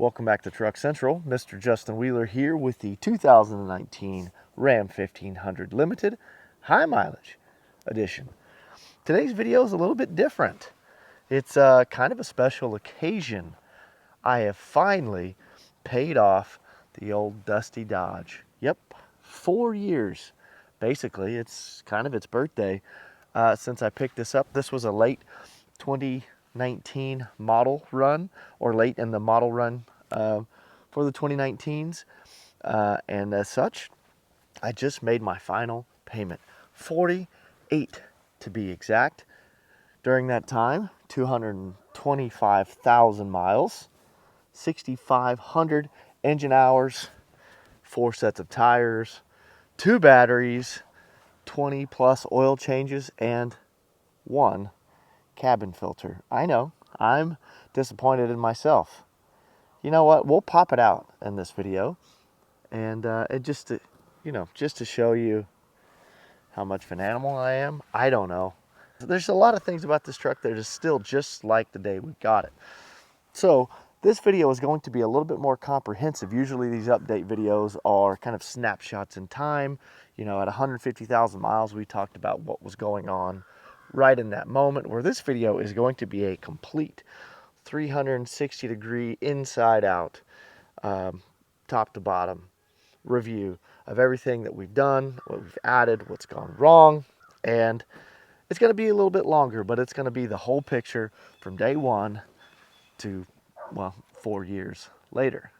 Welcome back to Truck Central. Mr. Justin Wheeler here with the 2019 Ram 1500 Limited High Mileage Edition. Today's video is a little bit different. It's kind of a special occasion. I have finally paid off the old dusty Dodge. Yep, 4 years. Basically, it's kind of its birthday since I picked this up. This was a late 2019 model run, or late in the model run for the 2019s, and as such I just made my final payment, 48 to be exact. During that time, 225,000 miles, 6,500 engine hours, 4 sets of tires, 2 batteries, 20 plus oil changes, and 1 cabin filter. I know, I'm disappointed in myself. You know what? We'll pop it out in this video, and it just to show you how much of an animal I am. I don't know. There's a lot of things about this truck that is still just like the day we got it. So this video is going to be a little bit more comprehensive. Usually these update videos are kind of snapshots in time. You know, at 150,000 miles, we talked about what was going on right in that moment, where this video is going to be a complete 360-degree inside out, top to bottom review of everything that we've done, what we've added, what's gone wrong. And it's going to be a little bit longer, but it's going to be the whole picture from day one to, well, 4 years later.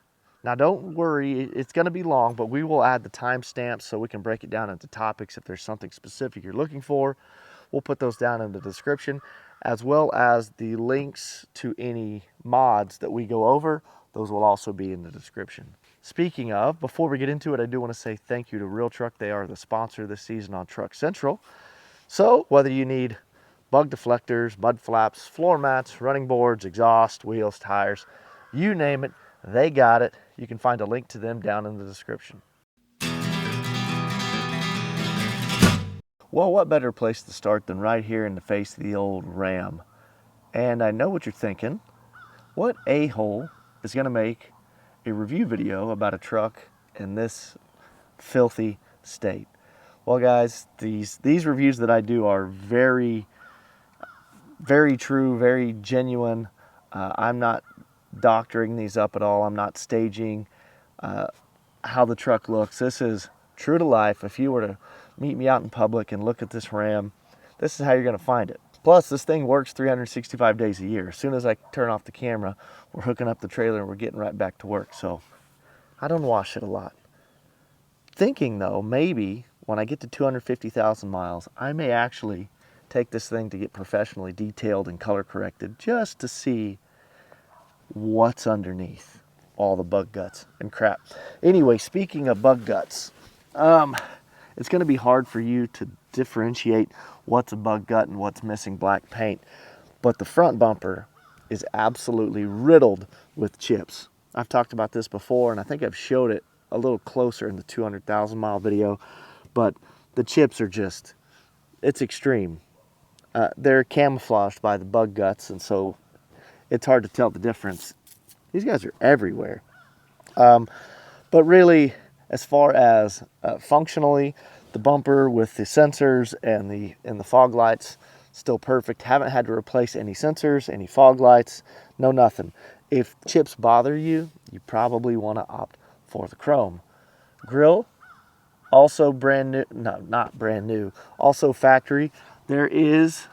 Now don't worry, it's going to be long, but we will add the timestamps so we can break it down into topics. If there's something specific you're looking for, we'll put those down in the description, as well as the links to any mods that we go over. Those will also be in the description. Speaking of, before we get into it, I do want to say thank you to Real Truck. They are the sponsor this season on Truck Central. So whether you need bug deflectors, mud flaps, floor mats, running boards, exhaust, wheels, tires, you name it, they got it. You can find a link to them down in the description. Well, what better place to start than right here in the face of the old Ram? And I know what you're thinking. What a-hole is going to make a review video about a truck in this filthy state? Well, guys, these reviews that I do are very, very true, very genuine. I'm not doctoring these up at all. I'm not staging how the truck looks. This is true to life. If you were to meet me out in public and look at this Ram, this is how you're going to find it. Plus, this thing works 365 days a year. As soon as I turn off the camera, we're hooking up the trailer and we're getting right back to work. So I don't wash it a lot. Thinking though, maybe when I get to 250,000 miles, I may actually take this thing to get professionally detailed and color corrected, just to see what's underneath all the bug guts and crap. Anyway, speaking of bug guts, it's going to be hard for you to differentiate what's a bug gut and what's missing black paint. But the front bumper is absolutely riddled with chips. I've talked about this before, and I think I've showed it a little closer in the 200,000 mile video. But the chips are just, it's extreme. They're camouflaged by the bug guts, and so it's hard to tell the difference. These guys are everywhere. But really, as far as functionally, the bumper with the sensors and the fog lights, still perfect. Haven't had to replace any sensors, any fog lights, no nothing. If chips bother you, you probably want to opt for the chrome. Grill, also brand new, no, not brand new, also factory. There is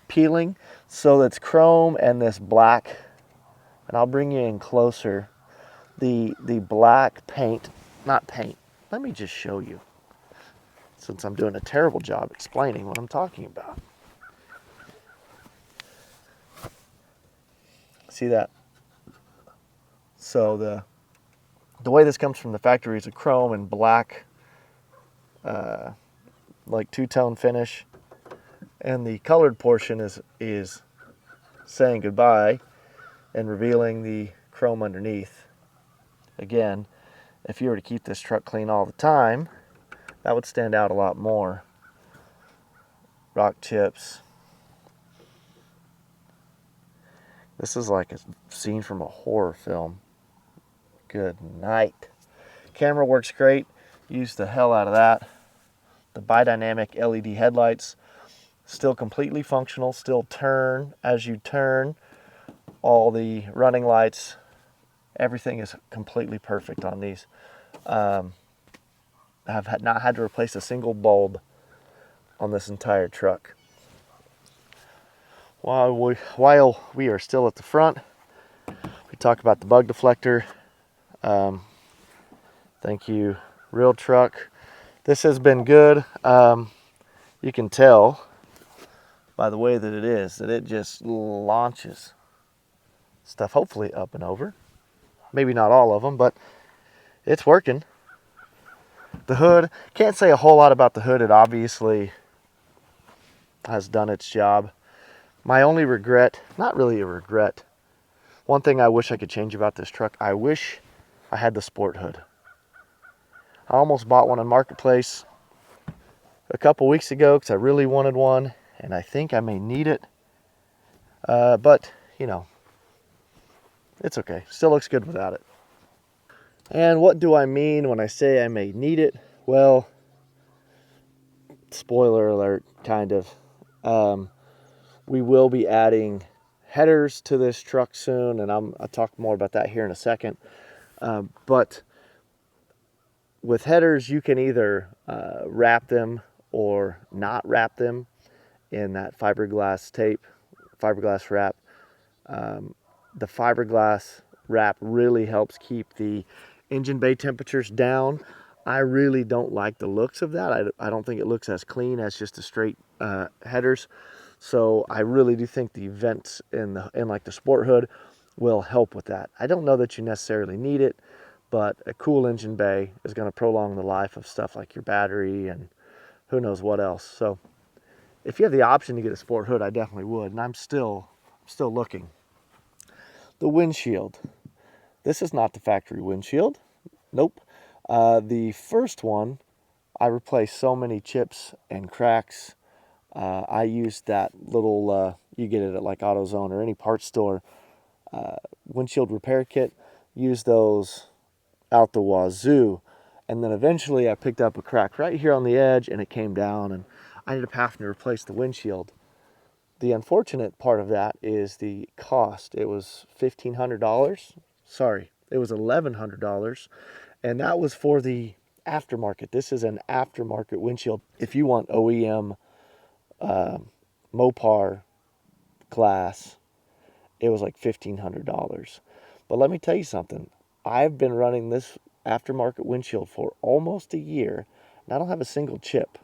peeling, so that's chrome and this black, and I'll bring you in closer. The black paint, not paint, let me just show you, since I'm doing a terrible job explaining what I'm talking about. See that? So the way this comes from the factory is a chrome and black, like two-tone finish, and the colored portion is saying goodbye and revealing the chrome underneath. Again, if you were to keep this truck clean all the time, that would stand out a lot more. Rock chips, This is like a scene from a horror film. Good night. Camera works great. Use the hell out of that. The bi-dynamic LED headlights, still completely functional, still turn as you turn. All the running lights, everything is completely perfect on these. I've not had to replace a single bulb on this entire truck. While we are still at the front, we talk about the bug deflector. Thank you, Real Truck. This has been good. You can tell by the way that it is that it just launches stuff, hopefully up and over. Maybe not all of them, but it's working. The hood, can't say a whole lot about the hood. It obviously has done its job. My only regret, not really a regret, one thing I wish I could change about this truck, I wish I had the sport hood. I almost bought one on Marketplace a couple weeks ago because I really wanted one, and I think I may need it. But, you know, it's okay. Still looks good without it. And what do I mean when I say I may need it? Well, spoiler alert, kind of. We will be adding headers to this truck soon, and I'll talk more about that here in a second. But with headers, you can either wrap them or not wrap them in that fiberglass tape, fiberglass wrap. The fiberglass wrap really helps keep the engine bay temperatures down. I really don't like the looks of that. I don't think it looks as clean as just the straight headers. So I really do think the vents in like the sport hood will help with that. I don't know that you necessarily need it, but a cool engine bay is going to prolong the life of stuff like your battery and who knows what else. So if you have the option to get a sport hood, I definitely would, and I'm still looking. The windshield. This is not the factory windshield. Nope. The first one, I replaced so many chips and cracks. I used that little, you get it at like AutoZone or any parts store, windshield repair kit. Use those out the wazoo. And then eventually I picked up a crack right here on the edge and it came down and I ended up having to replace the windshield. The unfortunate part of that is the cost. It was $1,500. Sorry, it was $1,100. And that was for the aftermarket. This is an aftermarket windshield. If you want OEM Mopar glass, it was like $1,500. But let me tell you something. I've been running this aftermarket windshield for almost a year, and I don't have a single chip.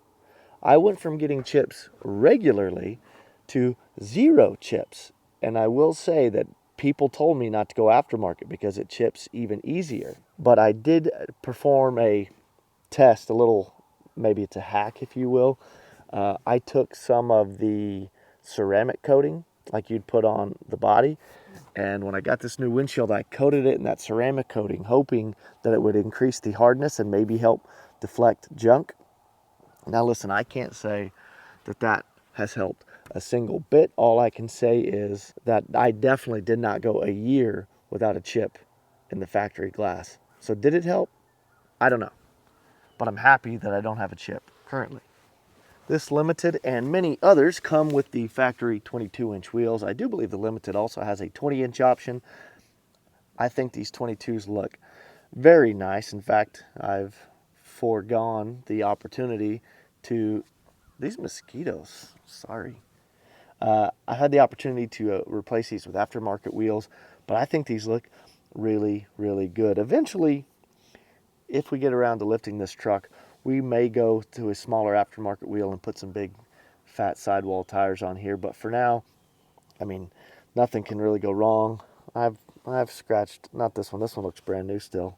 I went from getting chips regularly to 0 chips. And I will say that people told me not to go aftermarket because it chips even easier. But I did perform a test, a little, maybe it's a hack, if you will. I took some of the ceramic coating like you'd put on the body, and when I got this new windshield, I coated it in that ceramic coating, hoping that it would increase the hardness and maybe help deflect junk. Now listen, I can't say that that has helped a single bit. All I can say is that I definitely did not go a year without a chip in the factory glass. So did it help? I don't know. But I'm happy that I don't have a chip currently. This Limited and many others come with the factory 22-inch wheels. I do believe the Limited also has a 20-inch option. I think these 22s look very nice. In fact, I've foregone the opportunity to, these mosquitoes, sorry. I had the opportunity to replace these with aftermarket wheels, but I think these look really, really good. Eventually, if we get around to lifting this truck, we may go to a smaller aftermarket wheel and put some big fat sidewall tires on here. But for now, I mean, nothing can really go wrong. I've scratched, not this one. This one looks brand new still.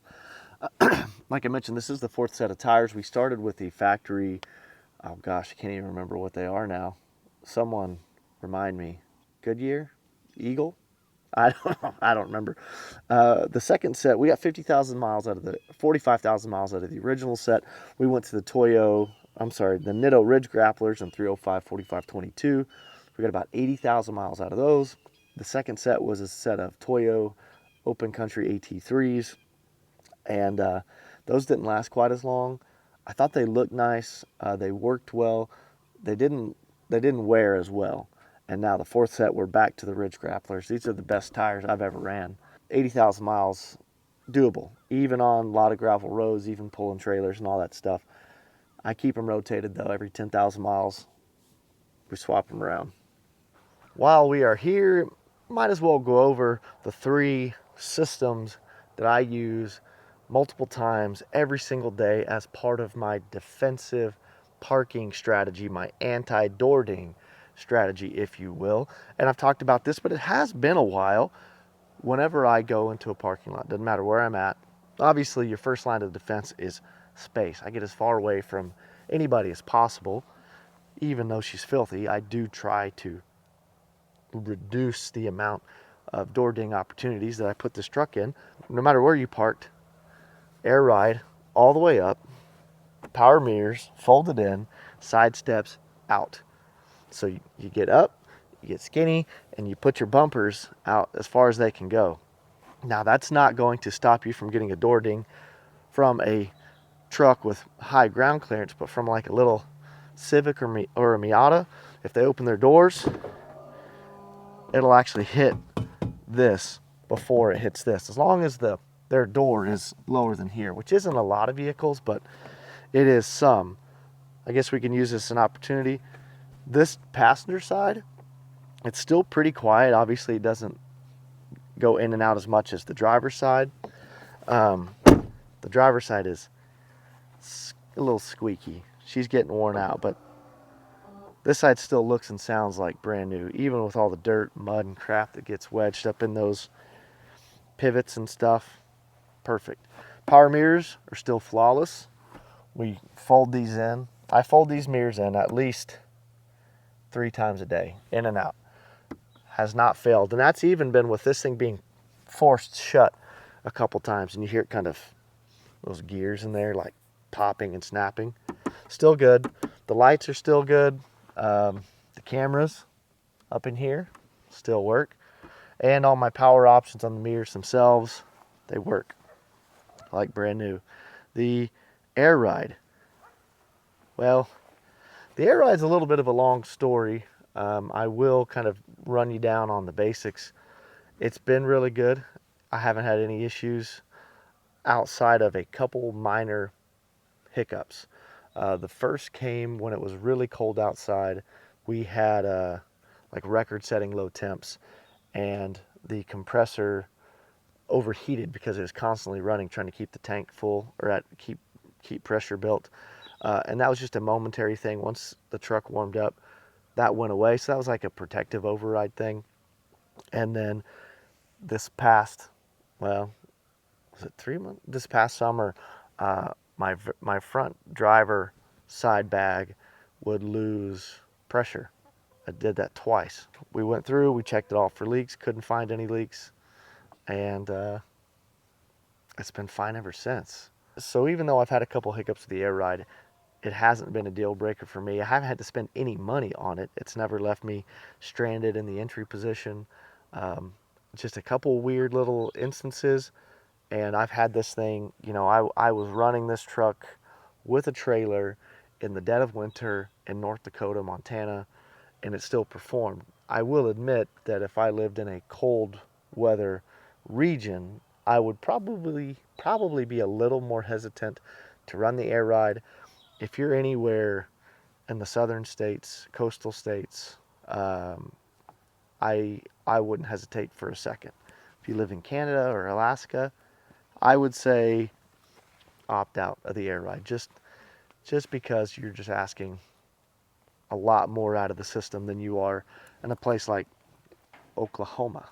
Like I mentioned, this is the 4th set of tires. We started with the factory, oh gosh, I can't even remember what they are now. Someone remind me. Goodyear? Eagle? I don't know. I don't remember. The second set, we got 50,000 miles out of the 45,000 miles out of the original set. We went to the the Nitto Ridge Grapplers in 305, 45, 22. We got about 80,000 miles out of those. The second set was a set of Toyo Open Country AT3s, and those didn't last quite as long. I thought they looked nice. They worked well. They didn't wear as well. And now the fourth set, we're back to the Ridge Grapplers. These are the best tires I've ever ran. 80,000 miles, doable, even on a lot of gravel roads, even pulling trailers and all that stuff. I keep them rotated though. Every 10,000 miles, we swap them around. While we are here, might as well go over the 3 systems that I use multiple times every single day as part of my defensive parking strategy, my anti-door ding strategy, if you will. And I've talked about this, but it has been a while. Whenever I go into a parking lot, doesn't matter where I'm at, obviously your first line of defense is space. I get as far away from anybody as possible. Even though she's filthy, I do try to reduce the amount of door ding opportunities that I put this truck in. No matter where you parked, air ride all the way up, power mirrors, folded in, side steps out. So you get up, you get skinny, and you put your bumpers out as far as they can go. Now that's not going to stop you from getting a door ding from a truck with high ground clearance, but from like a little Civic or a Miata, if they open their doors, it'll actually hit this before it hits this, as long as their door is lower than here, which isn't a lot of vehicles, but it is some. I guess we can use this as an opportunity. This passenger side, it's still pretty quiet. Obviously, it doesn't go in and out as much as the driver's side. The driver's side is a little squeaky. She's getting worn out, but this side still looks and sounds like brand new, even with all the dirt, mud, and crap that gets wedged up in those pivots and stuff. Perfect. Power mirrors are still flawless. We fold these in. I fold these mirrors in at least 3 times a day, in and out. Has not failed. And that's even been with this thing being forced shut a couple times. And you hear it kind of, those gears in there, like popping and snapping. Still good. The lights are still good. The cameras up in here still work. And all my power options on the mirrors themselves, they work like brand new. The air ride. Well, the air ride's a little bit of a long story. I will kind of run you down on the basics. It's been really good. I haven't had any issues outside of a couple minor hiccups. The first came when it was really cold outside. We had like record-setting low temps, and the compressor overheated because it was constantly running, trying to keep the tank full, or keep pressure built. And that was just a momentary thing. Once the truck warmed up, that went away. So that was like a protective override thing. And then this past, well, was it 3 months? This past summer, my front driver side bag would lose pressure. I did that twice. We went through, we checked it all for leaks, couldn't find any leaks, and it's been fine ever since. So even though I've had a couple hiccups with the air ride, it hasn't been a deal breaker for me. I haven't had to spend any money on it. It's never left me stranded in the entry position. Just a couple weird little instances, and I've had this thing, you know, I was running this truck with a trailer in the dead of winter in North Dakota, Montana, and it still performed. I will admit that if I lived in a cold weather region, I would probably be a little more hesitant to run the air ride. If you're anywhere in the southern states, coastal states, I wouldn't hesitate for a second. If you live in Canada or Alaska, I would say opt out of the air ride, just because you're just asking a lot more out of the system than you are in a place like Oklahoma.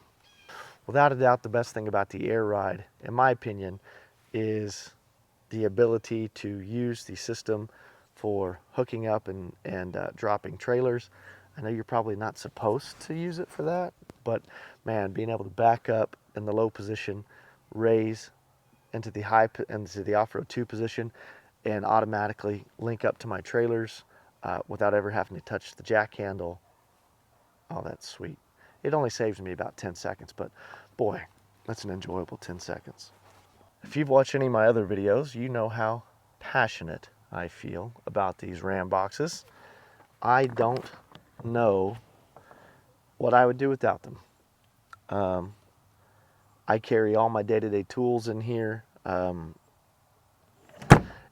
Without a doubt, the best thing about the air ride, in my opinion, is the ability to use the system for hooking up and dropping trailers. I know you're probably not supposed to use it for that, but man, being able to back up in the low position, raise into the off-road 2 position, and automatically link up to my trailers without ever having to touch the jack handle. Oh, that's sweet. It only saves me about 10 seconds, but boy, that's an enjoyable 10 seconds. If you've watched any of my other videos, you know how passionate I feel about these RamBoxes. I don't know what I would do without them. I carry all my day-to-day tools in here, and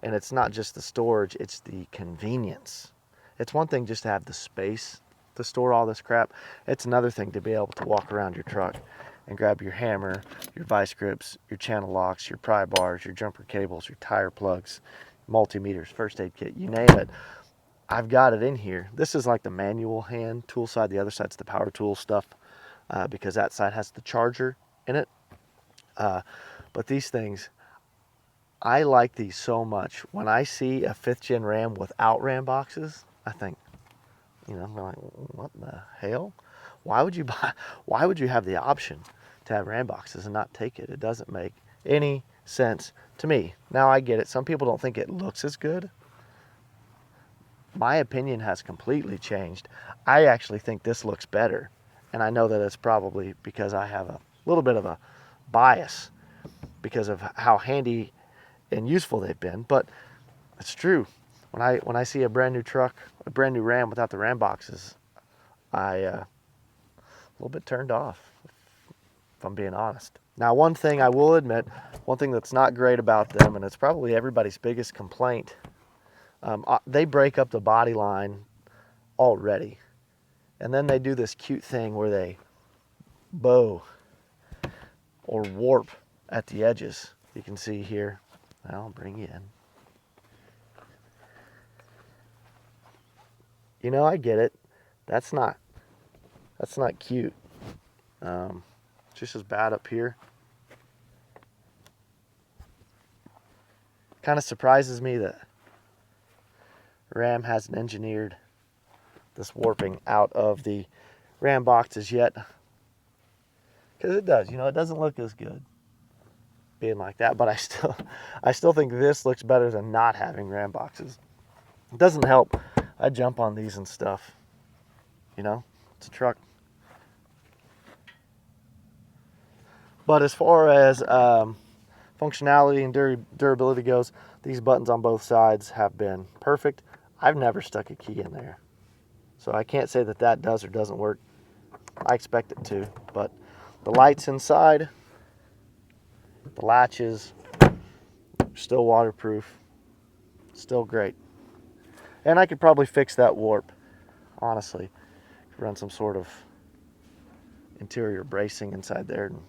it's not just the storage, it's the convenience. It's one thing just to have the space to store all this crap. It's another thing to be able to walk around your truck and grab your hammer, your vice grips, your channel locks, your pry bars, your jumper cables, your tire plugs, multimeters, first aid kit, you name it. I've got it in here. This is like the manual hand tool side. The other side's the power tool stuff, because that side has the charger in it. But these things, I like these so much. When I see a 5th gen Ram without RamBoxes, I think, you know, I'm like, what the hell? Why would you have the option to have RamBoxes and not take it? It doesn't make any sense to me. Now I get it. Some people don't think it looks as good. My opinion has completely changed. I actually think this looks better. And I know that it's probably because I have a little bit of a bias because of how handy and useful they've been, but it's true. When I see a brand new truck, a brand new Ram without the RamBoxes, I a little bit turned off, if I'm being honest. Now, one thing I will admit, one thing that's not great about them, and it's probably everybody's biggest complaint, they break up the body line already, and then they do this cute thing where they bow or warp at the edges. You can see here. I'll bring you in. You know, I get it. That's not cute. Just as bad up here. Kind of surprises me that Ram hasn't engineered this warping out of the RamBoxes yet. Because it does, you know, it doesn't look as good being like that, but I still think this looks better than not having RamBoxes. It doesn't help. I jump on these and stuff. You know, it's a truck. But as far as functionality and durability goes, these buttons on both sides have been perfect. I've never stuck a key in there, so I can't say that that does or doesn't work. I expect it to, but the lights inside, the latches, still waterproof, still great. And I could probably fix that warp, honestly. Run some sort of interior bracing inside there and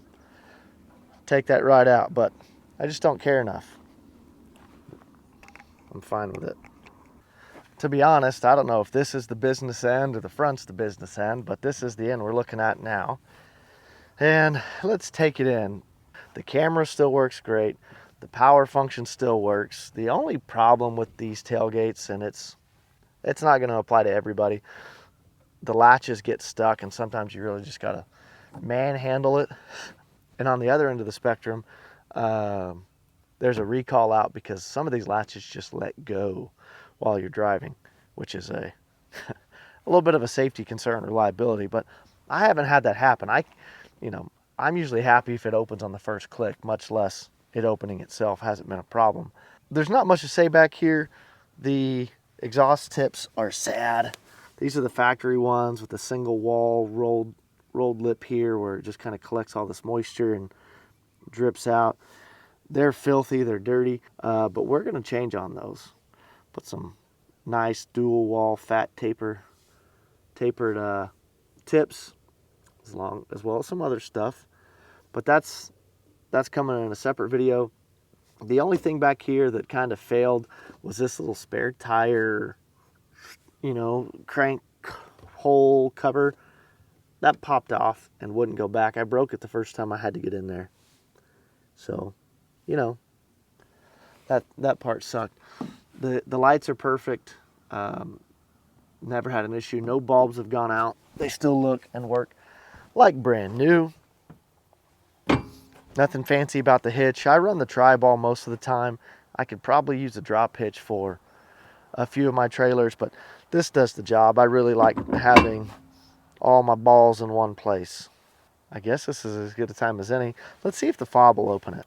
take that right out, but I just don't care enough. I'm fine with it. To be honest, I don't know if this is the business end or the front's the business end, but this is the end we're looking at now. And let's take it in. The camera still works great. The power function still works. The only problem with these tailgates, and it's not going to apply to everybody, the latches get stuck, and sometimes you really just got to manhandle it. And on the other end of the spectrum, there's a recall out because some of these latches just let go while you're driving, which is a little bit of a safety concern or liability. But I haven't had that happen. I'm usually happy if it opens on the first click, much less it opening itself hasn't been a problem. There's not much to say back here. The exhaust tips are sad. These are the factory ones with the single wall rolled lip here where it just kind of collects all this moisture and drips out. They're filthy, they're dirty, but we're going to change on those. Put some nice dual wall fat tapered tips, as well as some other stuff. But that's coming in a separate video. The only thing back here that kind of failed was this little spare tire, crank hole cover. That popped off and wouldn't go back. I broke it the first time I had to get in there. So, that part sucked. The lights are perfect. Never had an issue. No bulbs have gone out. They still look and work like brand new. Nothing fancy about the hitch. I run the tri-ball most of the time. I could probably use a drop hitch for a few of my trailers, but this does the job. I really like having all my balls in one place. I guess this is as good a time as any. Let's see if the fob will open it.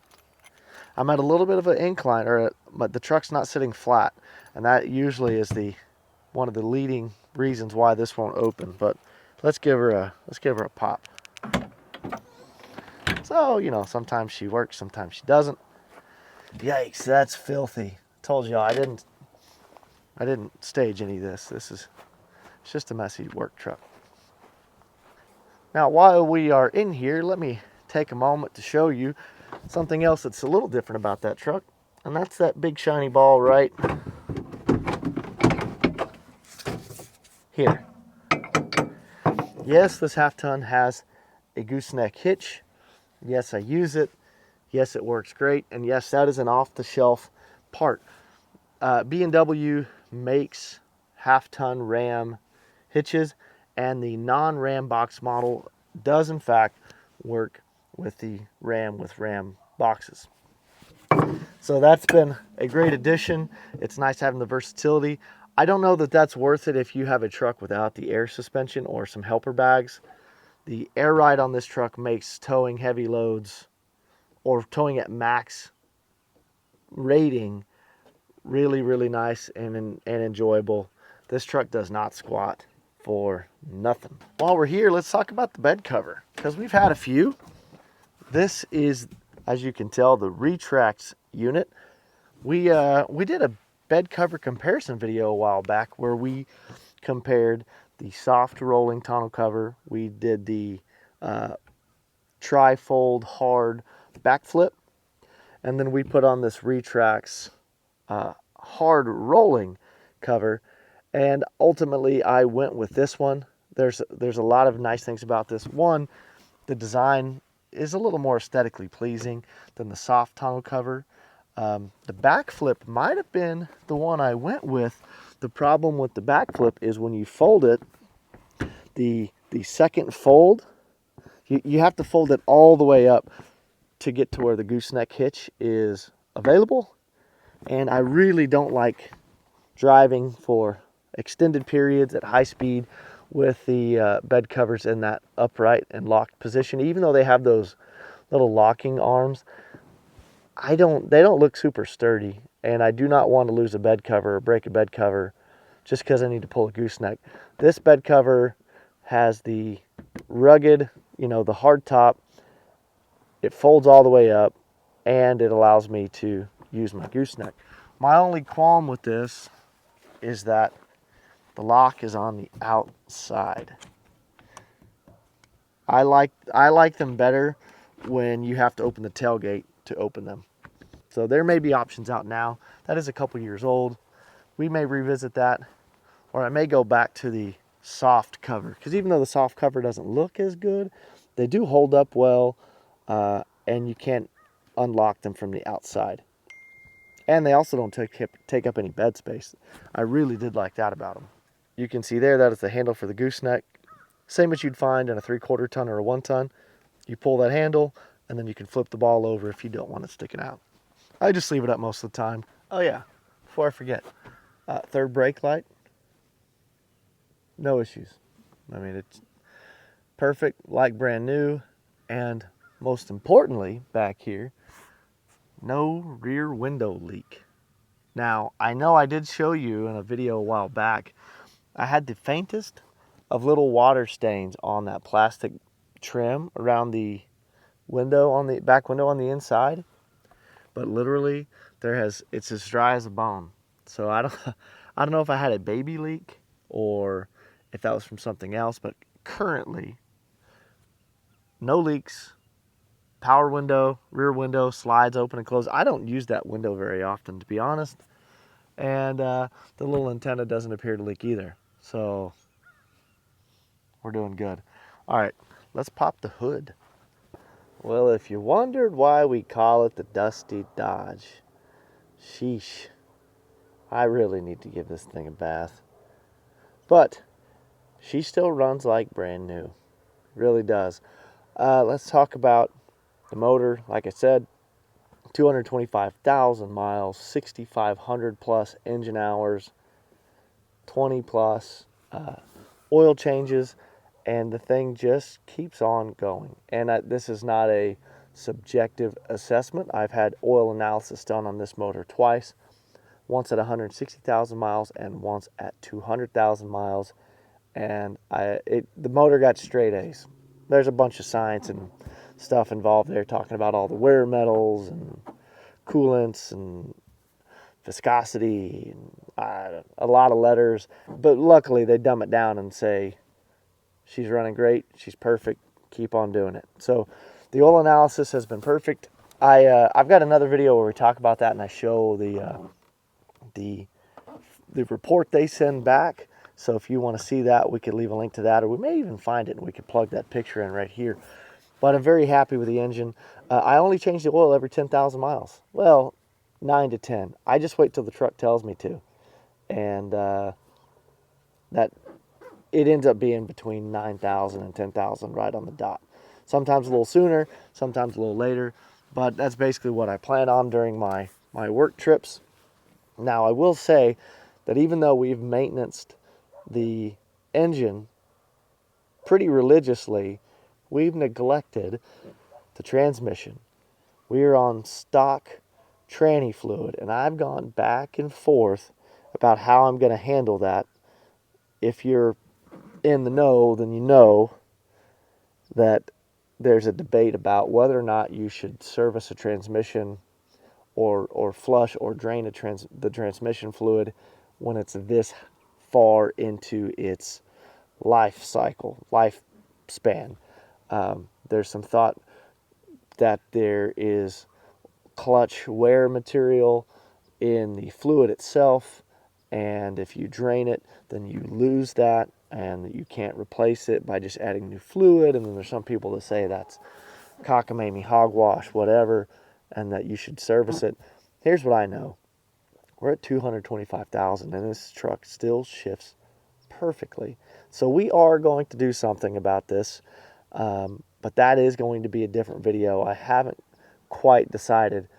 I'm at a little bit of an incline, but the truck's not sitting flat, and that usually is one of the leading reasons why this won't open. But let's give her a pop. So, you know, sometimes she works, sometimes she doesn't. Yikes, that's filthy. Told y'all I didn't stage any of this. It's just a messy work truck. Now, while we are in here, let me take a moment to show you something else that's a little different about that truck, and that's that big shiny ball right here. Yes, this half-ton has a gooseneck hitch. Yes, I use it. Yes, it works great. And yes, that is an off-the-shelf part. B&W makes half-ton Ram hitches, and the non-RamBox model does in fact work with the Ram boxes. So that's been a great addition. It's nice having the versatility. I don't know that that's worth it if you have a truck without the air suspension or some helper bags. The air ride on this truck makes towing heavy loads or towing at max rating really, really nice and enjoyable. This truck does not squat for nothing. While we're here, let's talk about the bed cover, because we've had a few. This is, as you can tell, the Retrax unit. We did a bed cover comparison video a while back where we compared the soft rolling tonneau cover. We did the tri-fold hard backflip, and then we put on this Retrax hard rolling cover, and ultimately I went with this one. There's a lot of nice things about this. One, the design is a little more aesthetically pleasing than the soft tonneau cover. The backflip might have been the one I went with. The problem with the backflip is when you fold it, the second fold, you have to fold it all the way up to get to where the gooseneck hitch is available. And I really don't like driving for extended periods at high speed with the bed covers in that upright and locked position. Even though they have those little locking arms, they don't look super sturdy, and I do not want to lose a bed cover or break a bed cover just because I need to pull a gooseneck. This bed cover has the rugged, the hard top. It folds all the way up, and it allows me to use my gooseneck. My only qualm with this is that the lock is on the outside. I like them better when you have to open the tailgate to open them. So there may be options out now. That is a couple years old. We may revisit that, or I may go back to the soft cover, because even though the soft cover doesn't look as good, they do hold up well, and you can't unlock them from the outside. And they also don't take up any bed space. I really did like that about them. You can see there that is the handle for the gooseneck. Same as you'd find in a 3/4 ton or a 1 ton. You pull that handle, and then you can flip the ball over if you don't want it sticking out. I just leave it up most of the time. Oh yeah, before I forget, third brake light, no issues. I mean, it's perfect, like brand new, and most importantly, back here, no rear window leak. Now, I know I did show you in a video a while back, I had the faintest of little water stains on that plastic trim around the window, on the back window on the inside, but literally it's as dry as a bone. So I don't know if I had a baby leak or if that was from something else, but currently no leaks. Power window, rear window, slides open and close. I don't use that window very often, to be honest. And the little antenna doesn't appear to leak either. So we're doing good. All right, let's pop the hood. Well, if you wondered why we call it the Dusty Dodge, sheesh, I really need to give this thing a bath. But she still runs like brand new. Really does. Let's talk about the motor. Like I said, 225,000 miles, 6,500 plus engine hours, 20 plus oil changes, and the thing just keeps on going. And this is not a subjective assessment. I've had oil analysis done on this motor twice, once at 160,000 miles and once at 200,000 miles, and the motor got straight A's. There's a bunch of science and stuff involved there, talking about all the wear metals and coolants and viscosity and a lot of letters, but luckily they dumb it down and say she's running great, she's perfect, keep on doing it. So the oil analysis has been perfect. I've got another video where we talk about that, and I show the report they send back. So if you want to see that, we could leave a link to that, or we may even find it and we could plug that picture in right here. But I'm very happy with the engine. I only change the oil every 10,000 miles. Well, 9 to 10. I just wait till the truck tells me to. And that it ends up being between 9,000 and 10,000 right on the dot. Sometimes a little sooner, sometimes a little later, but that's basically what I plan on during my work trips. Now, I will say that even though we've maintained the engine pretty religiously, we've neglected the transmission. We are on stock tranny fluid, and I've gone back and forth about how I'm going to handle that. If you're in the know, then you know that there's a debate about whether or not you should service a transmission or flush or drain the transmission fluid when it's this far into its life cycle, lifespan. There's some thought that there is clutch wear material in the fluid itself, and if you drain it, then you lose that, and you can't replace it by just adding new fluid. And then there's some people that say that's cockamamie, hogwash, whatever, and that you should service it. Here's what I know. We're at 225,000, and this truck still shifts perfectly. So we are going to do something about this, but that is going to be a different video. I haven't quite decided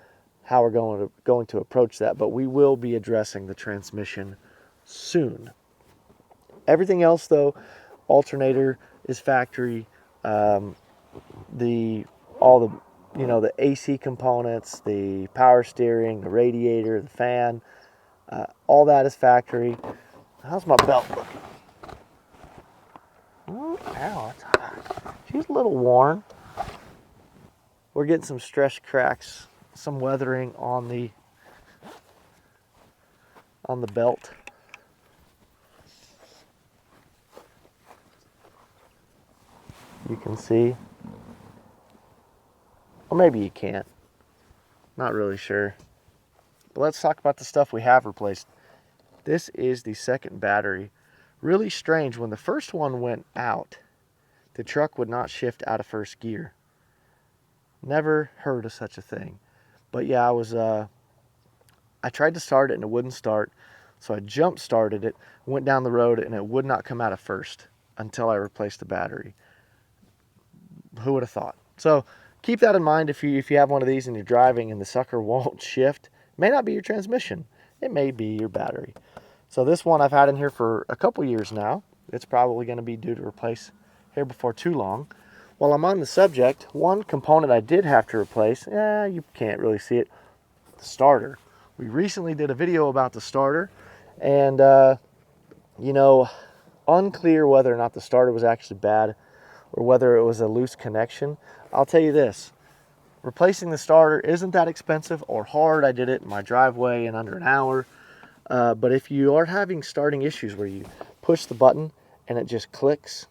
how we're going to approach that, but we will be addressing the transmission soon. Everything else, though, alternator is factory. The AC components, the power steering, the radiator, the fan, all that is factory. How's my belt looking? Oh, ow, it's hot. She's a little worn. We're getting some stress cracks, some weathering on the belt. You can see, or maybe you can't. Not really sure. But let's talk about the stuff we have replaced. This is the second battery. Really strange, when the first one went out, the truck would not shift out of first gear. Never heard of such a thing. But yeah, I tried to start it and it wouldn't start. So I jump started it, went down the road, and it would not come out of first until I replaced the battery. Who would have thought? So keep that in mind if you have one of these and you're driving and the sucker won't shift. It may not be your transmission. It may be your battery. So this one I've had in here for a couple years now. It's probably going to be due to replace here before too long. While I'm on the subject, one component I did have to replace, you can't really see it, the starter. We recently did a video about the starter, and unclear whether or not the starter was actually bad or whether it was a loose connection. I'll tell you this, replacing the starter isn't that expensive or hard. I did it in my driveway in under an hour. But if you are having starting issues where you push the button and it just clicks,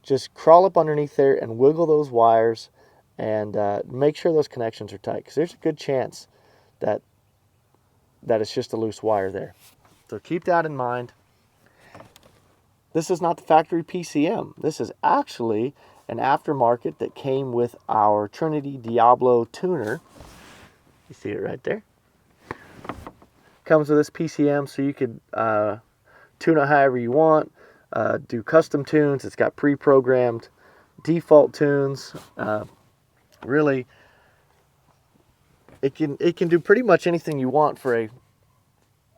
just crawl up underneath there and wiggle those wires and make sure those connections are tight, because there's a good chance that it's just a loose wire there. So keep that in mind. This is not the factory PCM. This is actually an aftermarket that came with our Trinity Diablo tuner. You see it right there. Comes with this PCM, so you could tune it however you want, do custom tunes. It's got pre-programmed default tunes. Really, it can do pretty much anything you want for a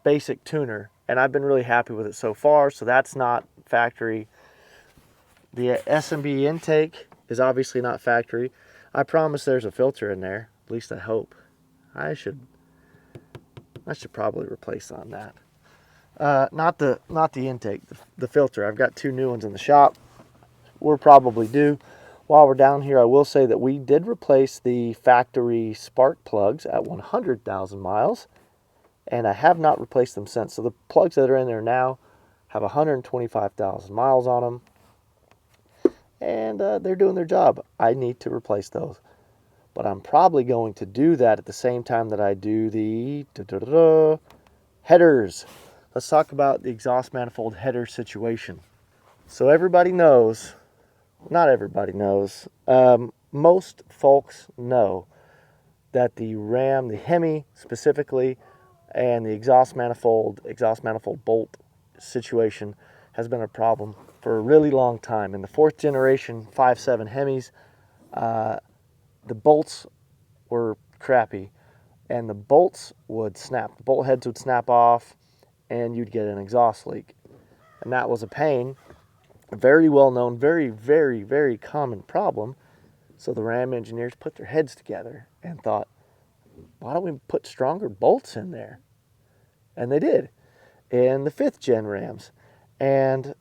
basic tuner, and I've been really happy with it so far. So that's not factory. The S&B intake is obviously not factory. I promise there's a filter in there. At least I hope. I should probably replace on that. Not the intake, the filter. I've got 2 new ones in the shop. We're probably due. While we're down here, I will say that we did replace the factory spark plugs at 100,000 miles, and I have not replaced them since. So the plugs that are in there now have 125,000 miles on them, and they're doing their job. I need to replace those, but I'm probably going to do that at the same time that I do the headers. Let's talk about the exhaust manifold header situation. So everybody knows, not everybody knows, most folks know that the Ram, the Hemi specifically, and the exhaust manifold bolt situation has been a problem for a really long time. In the 4th generation 5.7 Hemis, the bolts were crappy, and the bolts would snap. The bolt heads would snap off, and you'd get an exhaust leak. And that was a pain. A very well known, very, very, very common problem. So the Ram engineers put their heads together and thought, why don't we put stronger bolts in there? And they did in the 5th gen Rams. And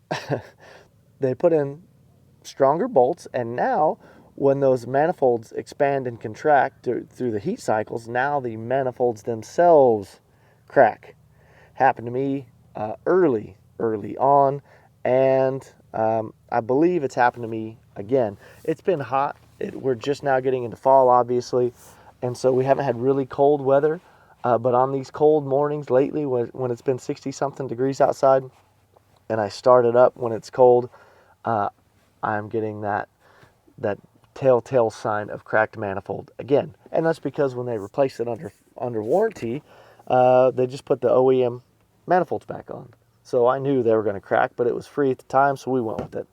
they put in stronger bolts, and now when those manifolds expand and contract through the heat cycles, now the manifolds themselves crack. Happened to me early on, and I believe it's happened to me again. It's been hot. We're just now getting into fall, obviously, and so we haven't had really cold weather. But on these cold mornings lately, when it's been 60-something degrees outside, and I start it up when it's cold, I'm getting that telltale sign of cracked manifold again. And that's because when they replaced it under warranty, they just put the OEM manifolds back on. So I knew they were going to crack, but it was free at the time, so we went with it.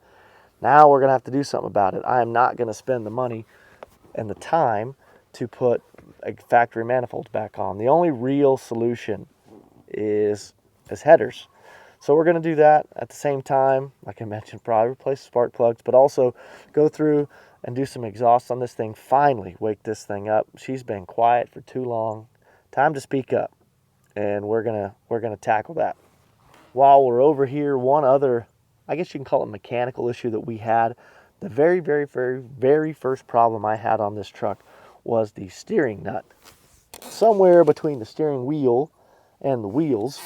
Now we're going to have to do something about it. I am not going to spend the money and the time to put factory manifolds back on. The only real solution is headers. So we're going to do that at the same time. Like I mentioned, probably replace spark plugs, but also go through and do some exhaust on this thing. Finally wake this thing up. She's been quiet for too long. Time to speak up, and we're gonna tackle that. While we're over here, one other, I guess you can call it mechanical issue that we had. The very, very, very, very first problem I had on this truck was the steering nut. Somewhere between the steering wheel and the wheels,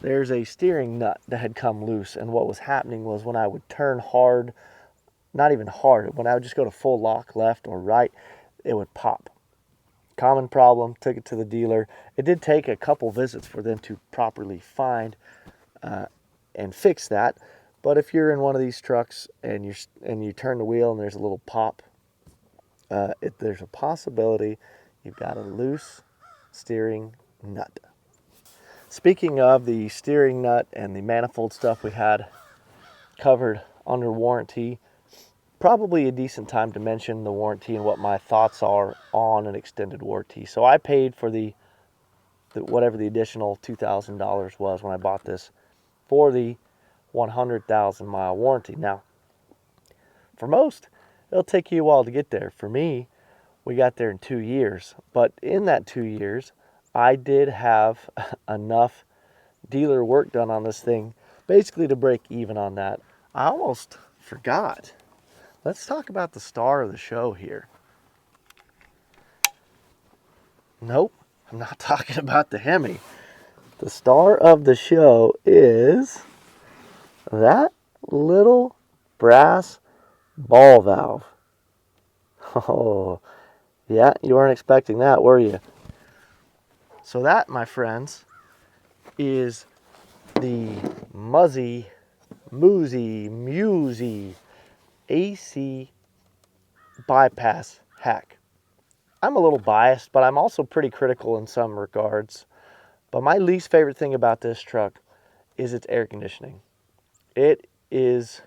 there's a steering nut that had come loose, and what was happening was when I would turn hard, not even hard, when I would just go to full lock left or right, it would pop. Common problem, took it to the dealer. It did take a couple visits for them to properly find and fix that, but if you're in one of these trucks and you turn the wheel and there's a little pop, there's a possibility you've got a loose steering nut. Speaking of the steering nut and the manifold stuff we had covered under warranty, probably a decent time to mention the warranty and what my thoughts are on an extended warranty. So I paid for the whatever the additional $2,000 was when I bought this for the 100,000 mile warranty. Now, for most, it'll take you a while to get there. For me, we got there in 2 years. But in that 2 years, I did have enough dealer work done on this thing basically to break even on that. I almost forgot. Let's talk about the star of the show here. Nope, I'm not talking about the Hemi. The star of the show is that little brass ball valve. Oh, yeah, you weren't expecting that, were you? So that, my friends, is the Muzzy AC bypass hack. I'm a little biased, but I'm also pretty critical in some regards. But my least favorite thing about this truck is its air conditioning. It is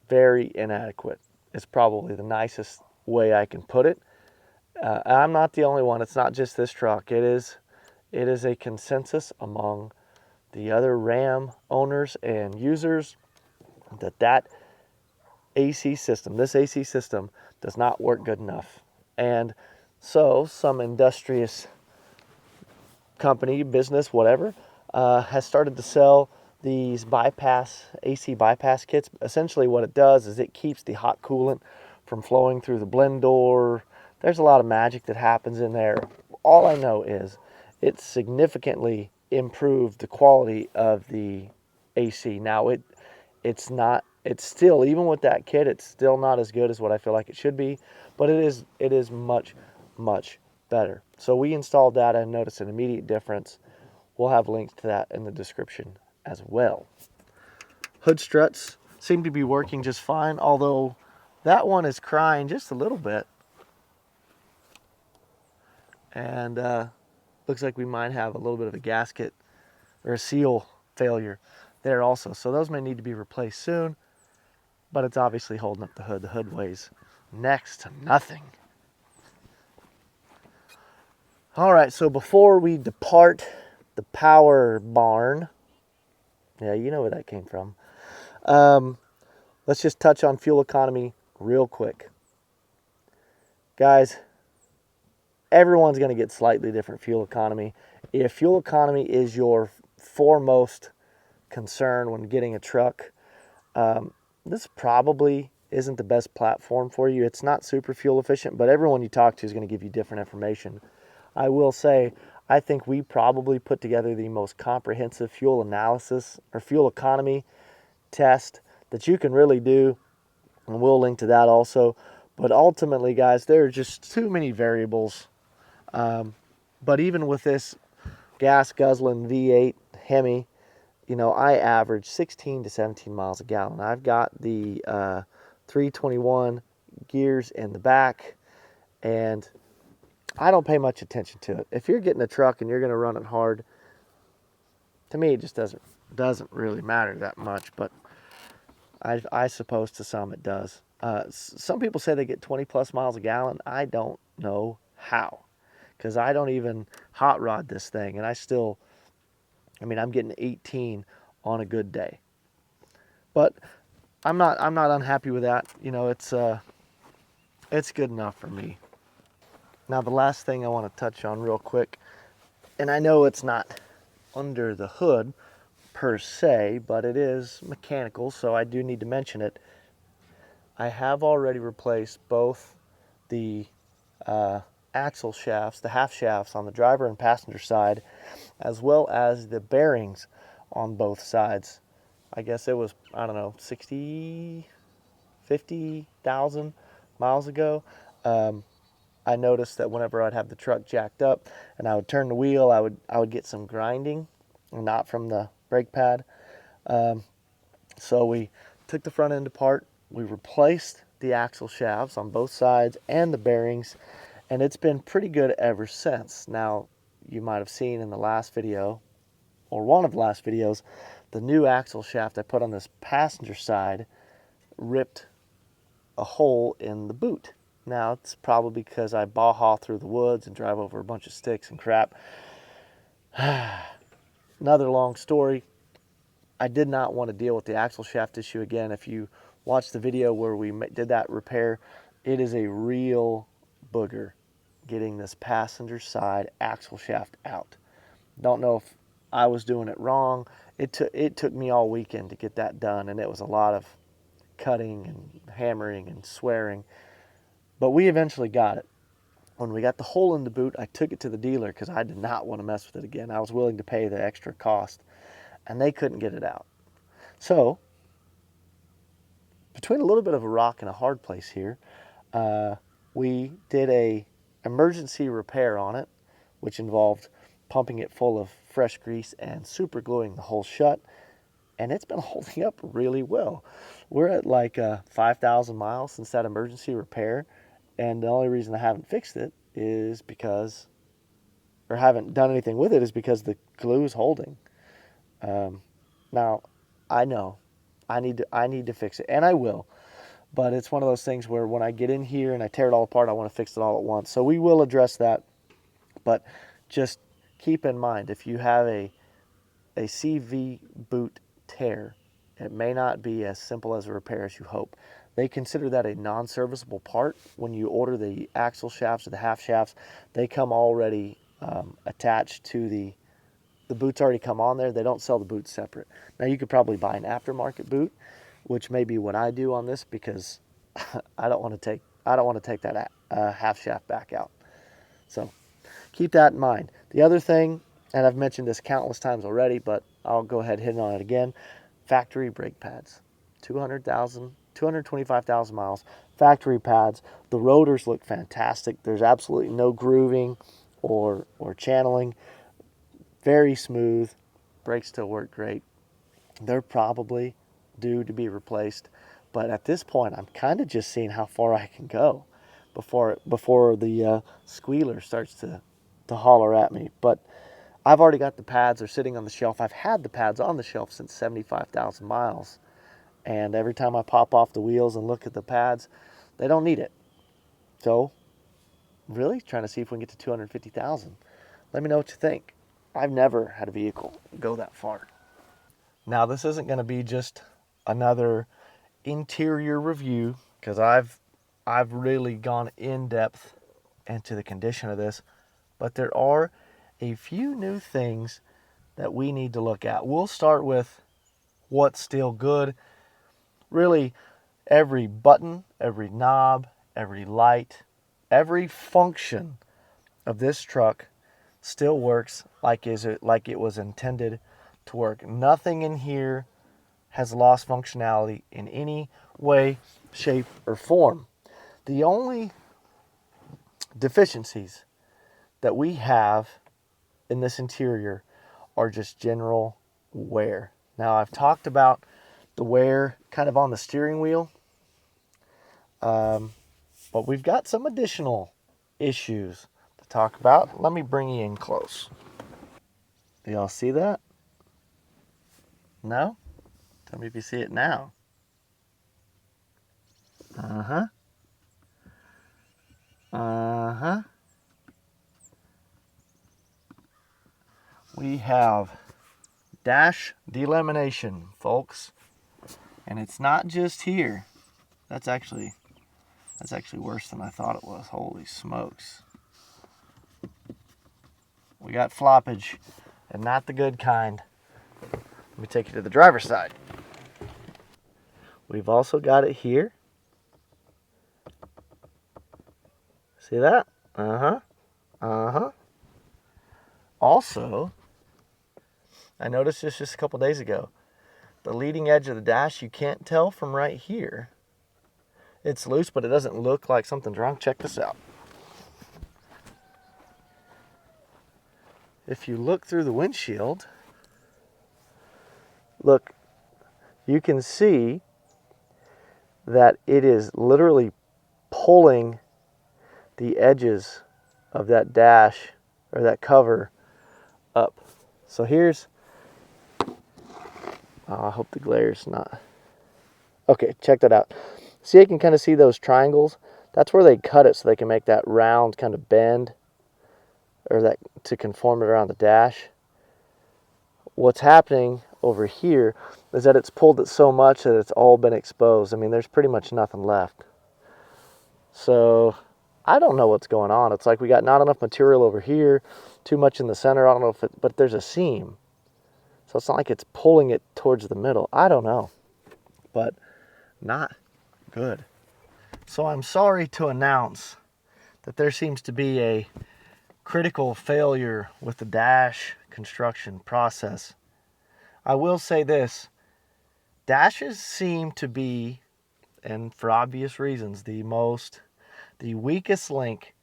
very inadequate. It's probably the nicest way I can put it. I'm not the only one. It's not just this truck. It is a consensus among the other Ram owners and users that AC system. This AC system does not work good enough. And so some industrious company, business, whatever, has started to sell these AC bypass kits. Essentially what it does is it keeps the hot coolant from flowing through the blend door. There's a lot of magic that happens in there. All I know is it significantly improved the quality of the AC. Now it's still, even with that kit, it's still not as good as what I feel like it should be, but it is much, much better. So we installed that and noticed an immediate difference. We'll have links to that in the description as well. Hood struts seem to be working just fine, although that one is crying just a little bit. And looks like we might have a little bit of a gasket or a seal failure there also. So those may need to be replaced soon, but it's obviously holding up the hood. The hood weighs next to nothing. All right, so before we depart the power barn, yeah, you know where that came from. Let's just touch on fuel economy real quick. Guys, everyone's going to get slightly different fuel economy. If fuel economy is your foremost concern when getting a truck, this probably isn't the best platform for you. It's not super fuel efficient, but everyone you talk to is going to give you different information. I will say, I think we probably put together the most comprehensive fuel analysis or fuel economy test that you can really do, and we'll link to that also. But ultimately, guys, there are just too many variables. But even with this gas guzzling V8 Hemi, you know, I average 16 to 17 miles a gallon. I've got the 321 gears in the back, and I don't pay much attention to it. If you're getting a truck and you're going to run it hard, to me it just doesn't really matter that much, but I suppose to some it does. Some people say they get 20 plus miles a gallon. I don't know how, because I don't even hot rod this thing, and I'm getting 18 on a good day. But I'm not unhappy with that. You know, it's good enough for me. Now, the last thing I want to touch on real quick, and I know it's not under the hood per se, but it is mechanical, so I do need to mention it. I have already replaced both the axle shafts, the half shafts on the driver and passenger side, as well as the bearings on both sides. I guess it was, I don't know, 50,000 miles ago. I noticed that whenever I'd have the truck jacked up and I would turn the wheel, I would get some grinding, not from the brake pad. So we took the front end apart. We replaced the axle shafts on both sides and the bearings, and it's been pretty good ever since. Now, you might have seen in the last video, or one of the last videos, the new axle shaft I put on this passenger side ripped a hole in the boot. Now, it's probably because I baja through the woods and drive over a bunch of sticks and crap. Another long story. I did not want to deal with the axle shaft issue again. If you watch the video where we did that repair, it is a real booger getting this passenger side axle shaft out. Don't know if I was doing it wrong. It took me all weekend to get that done, and it was a lot of cutting and hammering and swearing. But we eventually got it. When we got the hole in the boot, I took it to the dealer because I did not want to mess with it again. I was willing to pay the extra cost, and they couldn't get it out. So, between a little bit of a rock and a hard place here, we did a emergency repair on it, which involved pumping it full of fresh grease and super gluing the hole shut, and it's been holding up really well. We're at like 5,000 miles since that emergency repair, and the only reason I haven't fixed it is because, or haven't done anything with it, is because the glue is holding. Now, I know I need to fix it, and I will, but it's one of those things where when I get in here and I tear it all apart, I want to fix it all at once. So we will address that, but just keep in mind, if you have a CV boot tear, it may not be as simple as a repair as you hope. they consider that a non-serviceable part. When you order the axle shafts or the half shafts, they come already attached to the boots already come on there. They don't sell the boots separate. Now you could probably buy an aftermarket boot, which may be what I do on this because I don't want to take that half shaft back out. So keep that in mind. The other thing, and I've mentioned this countless times already, but I'll go ahead and hit on it again. Factory brake pads. 225,000 miles. Factory pads. The rotors look fantastic. There's absolutely no grooving or channeling. Very smooth. Brakes still work great. They're probably due to be replaced. But at this point, I'm kind of just seeing how far I can go before the squealer starts to holler at me. But I've already got the pads. They're sitting on the shelf. I've had the pads on the shelf since 75,000 miles. And every time I pop off the wheels and look at the pads, they don't need it. So, really trying to see if we can get to 250,000. Let me know what you think. I've never had a vehicle go that far. Now, this isn't going to be just another interior review because I've really gone in depth into the condition of this, but there are a few new things that we need to look at. We'll start with what's still good. Really, every button, every knob, every light, every function of this truck still works like it was intended to work. Nothing in here has lost functionality in any way, shape, or form. The only deficiencies that we have in this interior are just general wear. Now, I've talked about the wear kind of on the steering wheel, but we've got some additional issues to talk about. Let me bring you in close. Do y'all see that? No? Tell me if you see it now. Uh-huh. Uh-huh. We have dash delamination, folks. And it's not just here. That's actually worse than I thought it was. Holy smokes. We got floppage, and not the good kind. Let me take you to the driver's side. We've also got it here. See that? Uh-huh. Uh-huh. Also, I noticed this just a couple days ago. The leading edge of the dash, you can't tell from right here. It's loose, but it doesn't look like something's wrong. Check this out. If you look through the windshield, look, you can see that it is literally pulling the edges of that dash or that cover up. So here's, I hope the glare's not, okay, check that out. See, you can kind of see those triangles. That's where they cut it so they can make that round kind of bend, or that to conform it around the dash. What's happening over here is that it's pulled it so much that it's all been exposed. I mean, there's pretty much nothing left. So I don't know what's going on. It's like we got not enough material over here, too much in the center. I don't know if it, but there's a seam. So it's not like it's pulling it towards the middle. I don't know, but not good. So I'm sorry to announce that there seems to be a critical failure with the dash construction process. I will say this, dashes seem to be, and for obvious reasons, the weakest link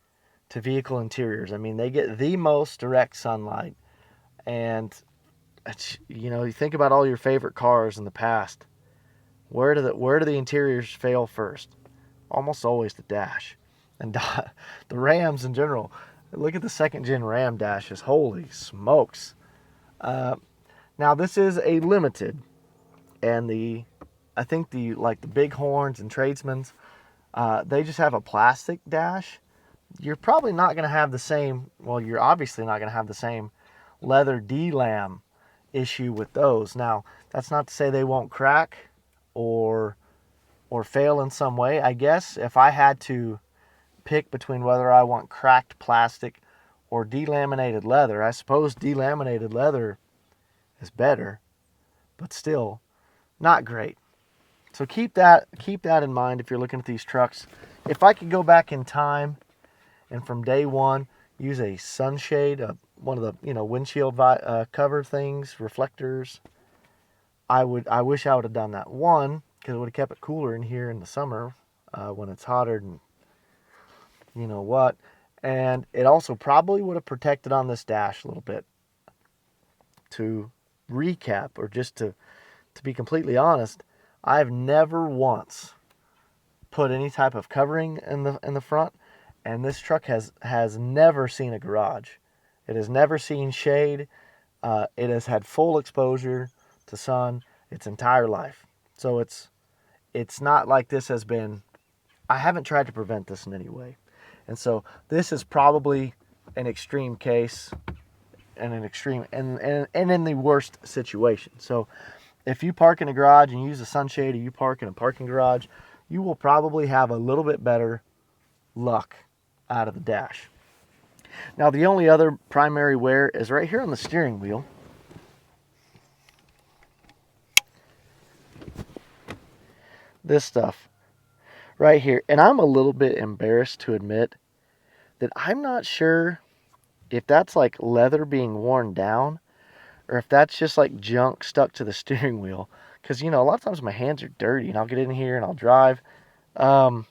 to vehicle interiors. I mean, they get the most direct sunlight, and you know, you think about all your favorite cars in the past. Where do the interiors fail first? Almost always the dash. And the Rams in general. Look at the second gen Ram dashes. Holy smokes. Now this is a limited, and I think the Bighorns and Tradesmen's, they just have a plastic dash. You're probably not going to have the same, well, you're obviously not going to have the same leather delam issue with those. Now, that's not to say they won't crack or or fail in some way. I guess if I had to pick between whether I want cracked plastic or delaminated leather, I suppose delaminated leather is better, but still not great. So keep that in mind if you're looking at these trucks. If I could go back in time and from day one use a sunshade, one of the windshield cover things, reflectors, I wish I would have done that. One, because it would have kept it cooler in here in the summer when it's hotter than you know what. And it also probably would have protected on this dash a little bit. To recap, or just to be completely honest, I've never once put any type of covering in the front, and this truck has never seen a garage. It has never seen shade. It has had full exposure to sun its entire life. So it's not like this has been, I haven't tried to prevent this in any way. And so this is probably an extreme case and in the worst situation. So if you park in a garage and use a sunshade, or you park in a parking garage, you will probably have a little bit better luck out of the dash. Now the only other primary wear is right here on the steering wheel. This stuff right here. And I'm a little bit embarrassed to admit that I'm not sure if that's like leather being worn down or if that's just like junk stuck to the steering wheel. Because, a lot of times my hands are dirty and I'll get in here and I'll drive. But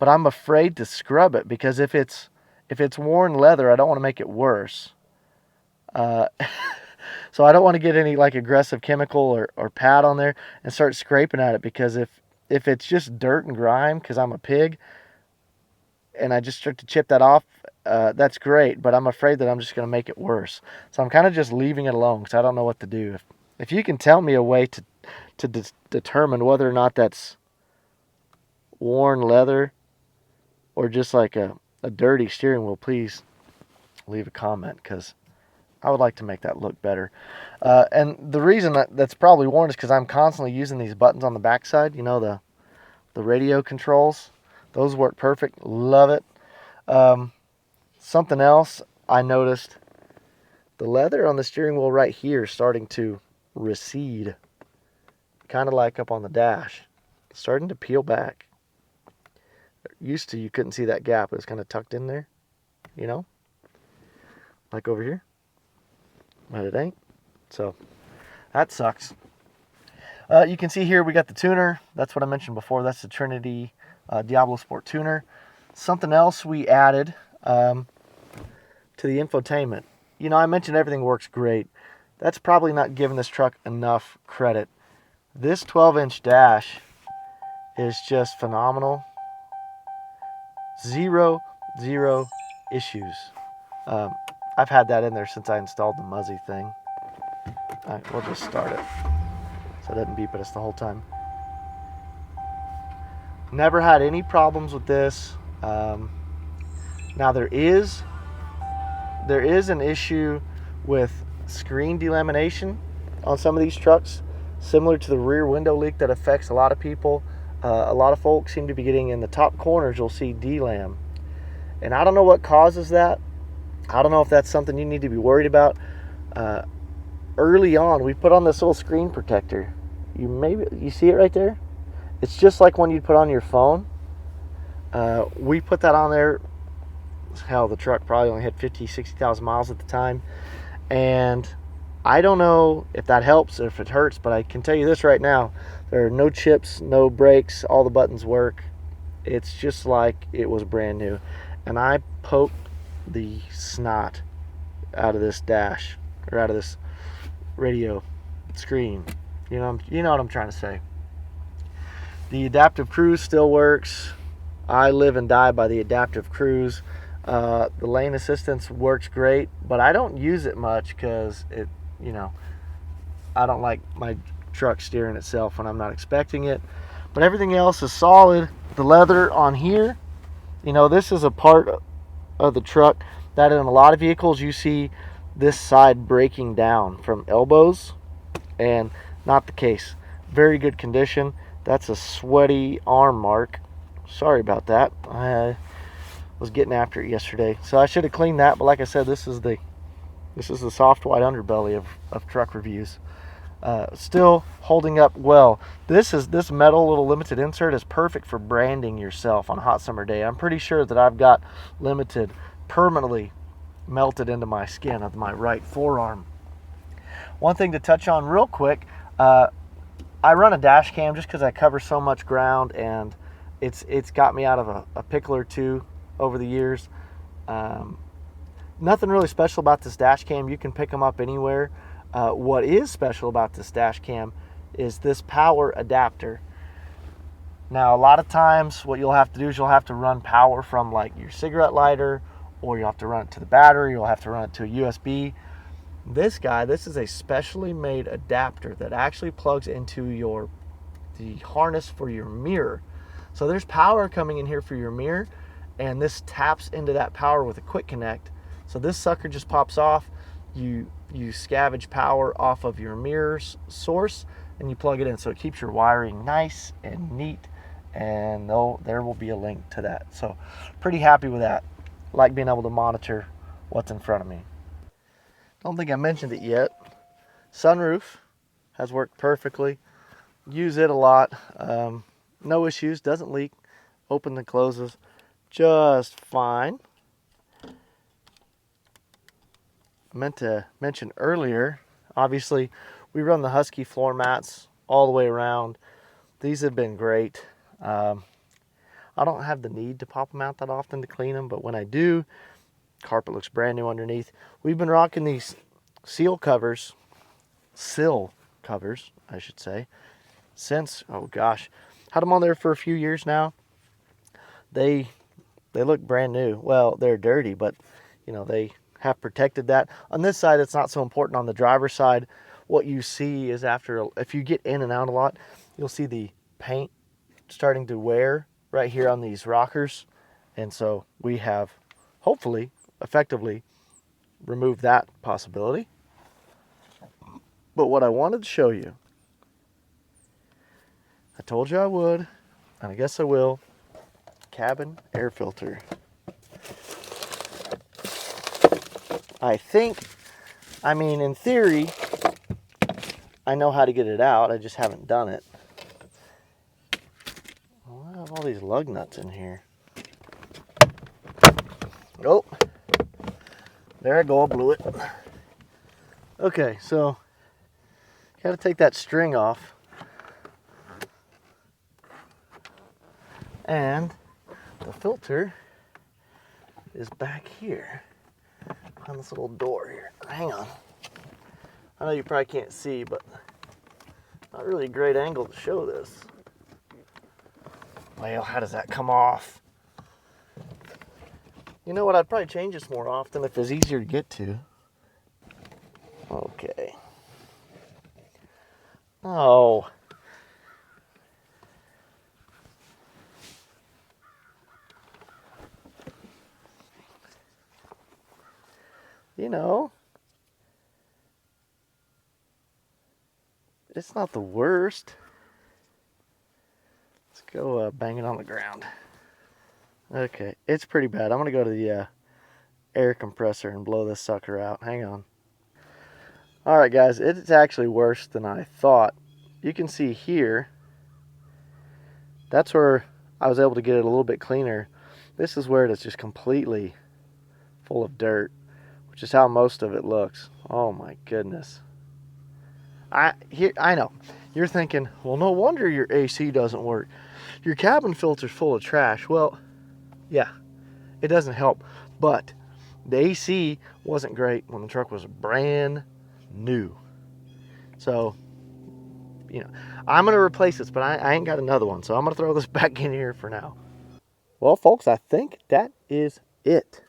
I'm afraid to scrub it because if it's worn leather, I don't want to make it worse. So I don't want to get any like aggressive chemical or pad on there and start scraping at it, because if it's just dirt and grime because I'm a pig and I just start to chip that off, that's great, but I'm afraid that I'm just going to make it worse. So I'm kind of just leaving it alone because I don't know what to do. If you can tell me a way to determine whether or not that's worn leather or just like a dirty steering wheel, please leave a comment, because I would like to make that look better. And the reason that's probably worn is because I'm constantly using these buttons on the backside, the radio controls. Those work perfect. Love it. Something else I noticed, the leather on the steering wheel right here is starting to recede, kind of like up on the dash. It's starting to peel back. Used to, you couldn't see that gap. It was kind of tucked in there, like over here. But it ain't. So that sucks. You can see here we got the tuner. That's what I mentioned before. That's the Trinity Diablo Sport tuner. Something else we added to the infotainment. I mentioned everything works great. That's probably not giving this truck enough credit. This 12-inch dash is just phenomenal. Zero issues. I've had that in there since I installed the Muzzy thing. We'll just start it so it doesn't beep at us the whole time. Never had any problems with this. Now there is an issue with screen delamination on some of these trucks, similar to the rear window leak that affects a lot of people. A lot of folks seem to be getting in the top corners, you'll see delam. And I don't know what causes that. I don't know if that's something you need to be worried about. Early on, we put on this little screen protector. You see it right there? It's just like one you'd put on your phone. We put that on there. Hell, the truck probably only had 50, 60,000 miles at the time. And I don't know if that helps or if it hurts, but I can tell you this right now. There are no chips, no breaks. All the buttons work. It's just like it was brand new. And I poked the snot out of this dash, or out of this radio screen. You know what I'm trying to say. The adaptive cruise still works. I live and die by the adaptive cruise. The lane assistance works great, but I don't use it much because I don't like my truck steering itself when I'm not expecting it. But everything else is solid. The leather on here, this is a part of the truck that in a lot of vehicles you see this side breaking down from elbows, and not the case. Very good condition. That's a sweaty arm mark. Sorry about that. I was getting after it yesterday, so I should have cleaned that. But like I said, this is the soft white underbelly of truck reviews. Still holding up well. This metal little limited insert is perfect for branding yourself on a hot summer day. I'm pretty sure that I've got limited permanently melted into my skin of my right forearm. One thing to touch on real quick, I run a dash cam just because I cover so much ground, and it's got me out of a pickle or two over the years. Nothing really special about this dash cam. You can pick them up anywhere. What is special about this dash cam is this power adapter. Now, a lot of times what you'll have to do is you'll have to run power from like your cigarette lighter, or you'll have to run it to the battery, you'll have to run it to a USB. This is a specially made adapter that actually plugs into the harness for your mirror. So there's power coming in here for your mirror, and this taps into that power with a quick connect. So this sucker just pops off. You scavenge power off of your mirror's source, and you plug it in. So it keeps your wiring nice and neat, and there will be a link to that. So pretty happy with that. Like being able to monitor what's in front of me. Don't think I mentioned it yet. Sunroof has worked perfectly. Use it a lot. No issues, doesn't leak. Open and closes just fine. I meant to mention earlier, obviously we run the Husky floor mats all the way around. These have been great. I don't have the need to pop them out that often to clean them, but when I do, carpet looks brand new underneath. We've been rocking these sill covers, I should say, since, oh gosh, had them on there for a few years now. They look brand new. Well, they're dirty, but you know, they have protected that. On this side, it's not so important. On the driver's side, what you see is if you get in and out a lot, you'll see the paint starting to wear right here on these rockers. And so we have hopefully effectively removed that possibility. But what I wanted to show you, I told you I would, and I guess I will, cabin air filter. I mean, in theory, I know how to get it out. I just haven't done it. Well, I have all these lug nuts in here. Oh, there I go, I blew it. Okay, so got to take that string off. And the filter is back here on this little door here. Hang on. I know you probably can't see, but not really a great angle to show this. Well, how does that come off? You know what? I'd probably change this more often if it's easier to get to. Okay. Oh. You know, it's not the worst. Let's go bang it on the ground. Okay, it's pretty bad. I'm going to go to the air compressor and blow this sucker out. Hang on. Alright guys, it's actually worse than I thought. You can see here, that's where I was able to get it a little bit cleaner. This is where it is just completely full of dirt, which is how most of it looks. Oh my goodness. I know. You're thinking, well, no wonder your AC doesn't work. Your cabin filter's full of trash. Well, yeah, it doesn't help. But the AC wasn't great when the truck was brand new. So, you know, I'm going to replace this, but I ain't got another one. So I'm going to throw this back in here for now. Well, folks, I think that is it.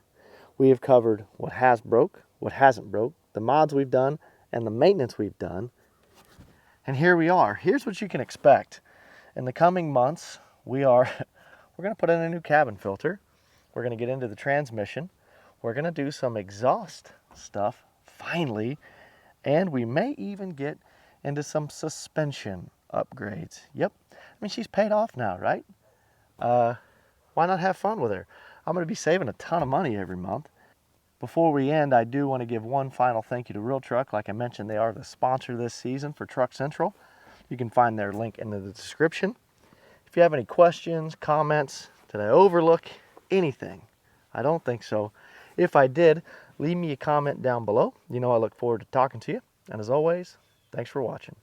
We have covered what has broke, what hasn't broke, the mods we've done, and the maintenance we've done. And here we are. Here's what you can expect. In the coming months, we're going to put in a new cabin filter. We're going to get into the transmission. We're going to do some exhaust stuff, finally. And we may even get into some suspension upgrades. Yep, mean, she's paid off now, right? Why not have fun with her? I'm going to be saving a ton of money every month. Before we end, I do want to give one final thank you to Real Truck. Like I mentioned, they are the sponsor this season for Truck Central. You can find their link in the description. If you have any questions, comments, did I overlook anything? I don't think so. If I did, leave me a comment down below. You know I look forward to talking to you. And as always, thanks for watching.